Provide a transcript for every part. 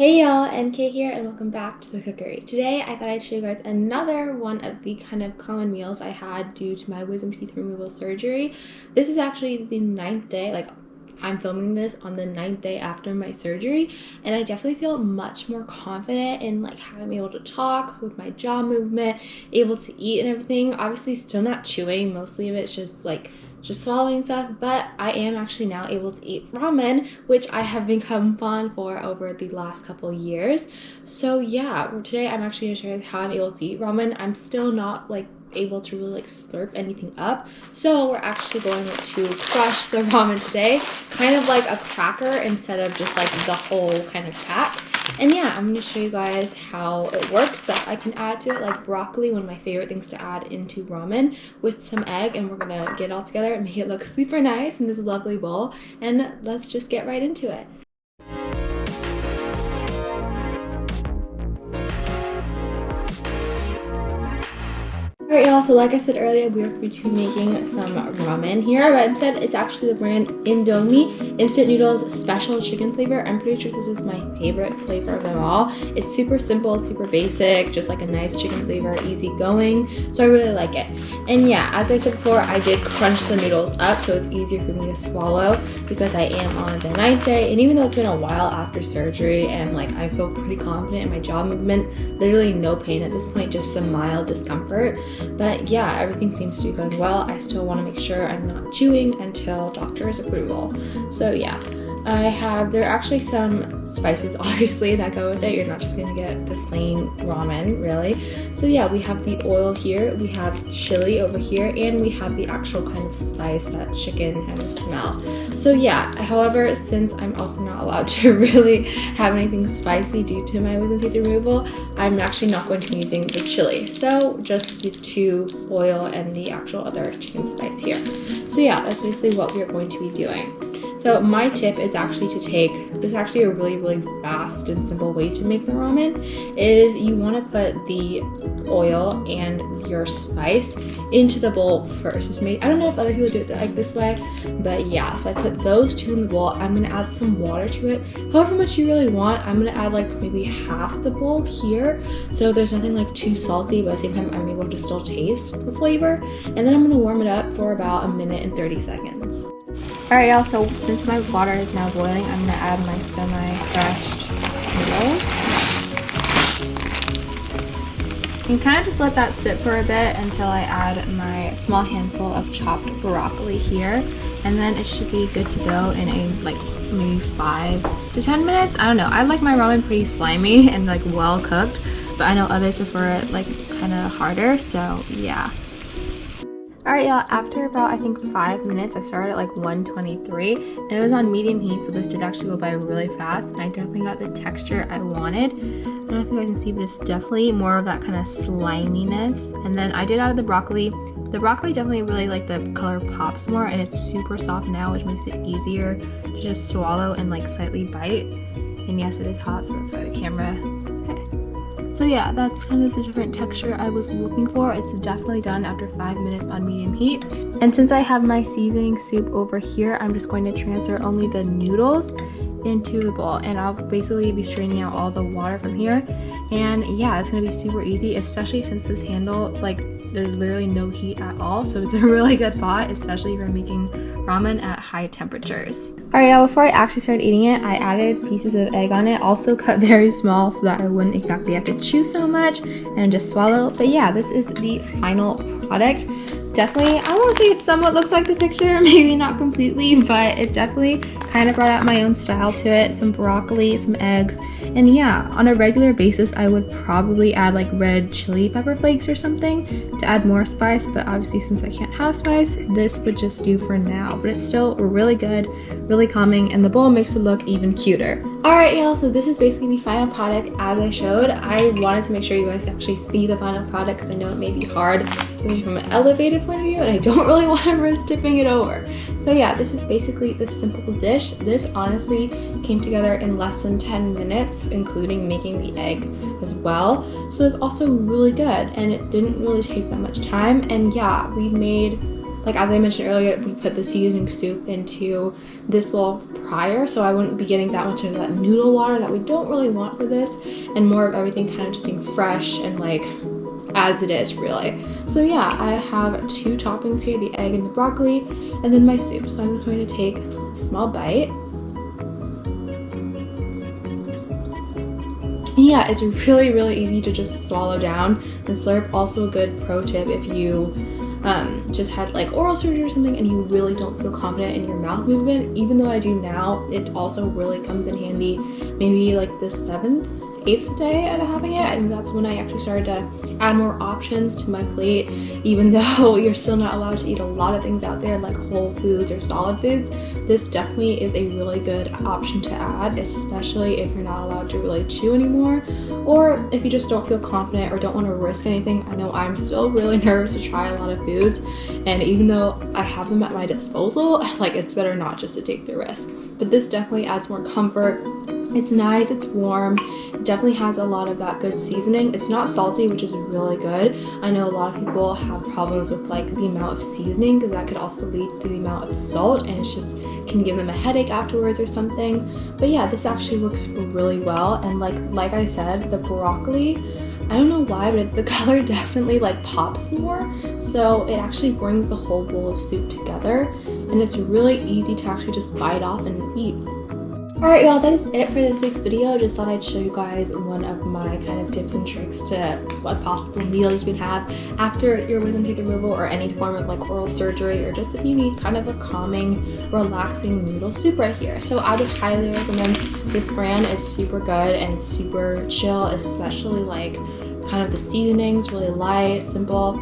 Hey y'all, NK here and welcome back to the Cookery. Today I thought I'd show you guys another one of the kind of common meals I had due to my wisdom teeth removal surgery. This is actually the 9th day, I'm filming this on the 9th day after my surgery, and I definitely feel much more confident in how I'm able to talk with my jaw movement, able to eat and everything. Obviously still not chewing, mostly of it's just swallowing stuff, but I am actually now able to eat ramen, which I have become fond for over the last couple years. So yeah, today I'm actually gonna show you how I'm able to eat ramen. I'm still not able to really slurp anything up, so we're actually going to crush the ramen today, kind of like a cracker instead of just the whole kind of pack. And yeah, I'm going to show you guys how it works, that I can add to it, like broccoli, one of my favorite things to add into ramen, with some egg, and we're going to get it all together and make it look super nice in this lovely bowl. And let's just get right into it. Alright y'all, so like I said earlier, we are going to be making some ramen here, but instead it's actually the brand Indomie Instant Noodles Special Chicken Flavor. I'm pretty sure this is my favorite flavor of them all. It's super simple, super basic, just like a nice chicken flavor, easy going, so I really like it. And yeah, as I said before, I did crunch the noodles up so it's easier for me to swallow because I am on the 9th day, and even though it's been a while after surgery and I feel pretty confident in my jaw movement, literally no pain at this point, just some mild discomfort. But yeah, everything seems to be going well. I still want to make sure I'm not chewing until doctor's approval. So yeah, there are actually some spices obviously that go with it. You're not just going to get the plain ramen, really. So yeah, we have the oil here, we have chili over here, and we have the actual kind of spice, that chicken kind of smell. So yeah, however, since I'm also not allowed to really have anything spicy due to my wisdom teeth removal, I'm actually not going to be using the chili. So just the two, oil and the actual other chicken spice here. So yeah, that's basically what we're going to be doing. So my tip is actually to take, this is actually a really fast and simple way to make the ramen, is you want to put the oil and your spice into the bowl first. I don't know if other people do it like this way, but yeah, so I put those two in the bowl. I'm going to add some water to it, however much you really want. I'm going to add maybe half the bowl here, so there's nothing too salty, but at the same time I'm able to still taste the flavor. And then I'm going to warm it up for about 1 minute and 30 seconds. Alright y'all, so since my water is now boiling, I'm going to add my semi-crushed noodles. And kind of just let that sit for a bit until I add my small handful of chopped broccoli here. And then it should be good to go in a maybe 5 to 10 minutes. I don't know. I like my ramen pretty slimy and well cooked, but I know others prefer it kind of harder, so yeah. Alright y'all, after about I think 5 minutes, I started at 123, and it was on medium heat, so this did actually go by really fast, and I definitely got the texture I wanted. I don't know if you guys can see, but it's definitely more of that kind of sliminess. And then I did add the broccoli. The broccoli definitely really the color pops more, and it's super soft now, which makes it easier to just swallow and slightly bite. And yes, it is hot, so that's why the camera. So yeah, that's kind of the different texture I was looking for. It's definitely done after 5 minutes on medium heat. And since I have my seasoning soup over here, I'm just going to transfer only the noodles into the bowl, and I'll basically be straining out all the water from here. And yeah, it's gonna be super easy, especially since this handle, there's literally no heat at all, so it's a really good pot, especially if you're making ramen at high temperatures. Alright y'all, before I actually started eating it, I added pieces of egg on it, also cut very small so that I wouldn't exactly have to chew so much and just swallow. But yeah, this is the final product. Definitely, I want to say it somewhat looks like the picture, maybe not completely, but it definitely kind of brought out my own style to it. Some broccoli, some eggs, and yeah, on a regular basis I would probably add red chili pepper flakes or something to add more spice, but obviously since I can't have spice, this would just do for now. But it's still really good, really calming, and the bowl makes it look even cuter. Alright y'all, so this is basically the final product as I showed. I wanted to make sure you guys actually see the final product because I know it may be hard from an elevated point of view, and I don't really want everyone tipping it over. So yeah, this is basically the simple dish. This honestly came together in less than 10 minutes, including making the egg as well. So it's also really good, and it didn't really take that much time. And yeah, we made like as I mentioned earlier, we put the seasoning soup into this bowl prior, so I wouldn't be getting that much of that noodle water that we don't really want for this, and more of everything kind of just being fresh and like as it is really. So yeah, I have 2 toppings here, the egg and the broccoli, and then my soup. So I'm just going to take a small bite. And yeah, it's really easy to just swallow down and slurp. Also a good pro tip if you just had like oral surgery or something and you really don't feel confident in your mouth movement. Even though I do now, it also really comes in handy maybe like the 7th, 8th day of having it. I think that's when I actually started to add more options to my plate, even though you're still not allowed to eat a lot of things out there like whole foods or solid foods. This definitely is a really good option to add, especially if you're not allowed to really chew anymore, or if you just don't feel confident or don't want to risk anything. I know I'm still really nervous to try a lot of foods, and even though I have them at my disposal, like it's better not just to take the risk. But this definitely adds more comfort. It's nice, it's warm, it definitely has a lot of that good seasoning. It's not salty, which is really good. I know a lot of people have problems with like the amount of seasoning, because that could also lead to the amount of salt, and it's just can give them a headache afterwards or something. But yeah, this actually works really well. And like I said, the broccoli, I don't know why, but the color definitely like pops more, so it actually brings the whole bowl of soup together, and it's really easy to actually just bite off and eat. Alright y'all, that is it for this week's video. Just thought I'd show you guys one of my kind of tips and tricks to what possible meal you can have after your wisdom teeth removal or any form of like oral surgery, or just if you need kind of a calming, relaxing noodle soup right here. So I would highly recommend this brand. It's super good and it's super chill, especially like kind of the seasonings, really light, simple.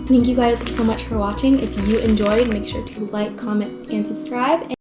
Thank you guys so much for watching. If you enjoyed, make sure to like, comment, and subscribe.